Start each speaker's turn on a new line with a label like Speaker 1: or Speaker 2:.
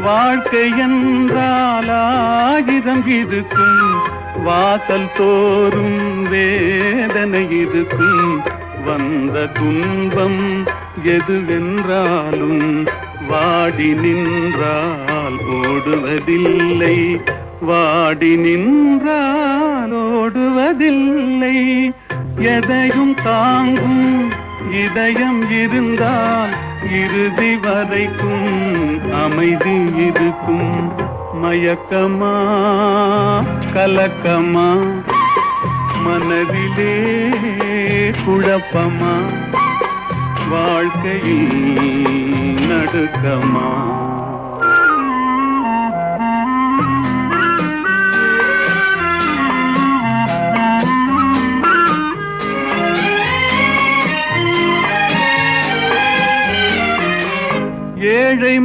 Speaker 1: வாழ்க்கை என்றால் ஆயிரம் இருக்கும், வாசல் தோறும் வேதனை இருக்கும். வந்த துன்பம் எதுவென்றாலும் வாடி நின்றால் ஓடுவதில்லை, வாடி நின்றால் ஓடுவதில்லை. எதையும் தாங்கும் இதயம் இருந்தால் இறுதி வரைக்கும் அமைதி இருக்கும். மயக்கமா கலக்கமா, மனதிலே குழப்பமா, வாழ்க்கையில் நடுக்கமா. ஏழை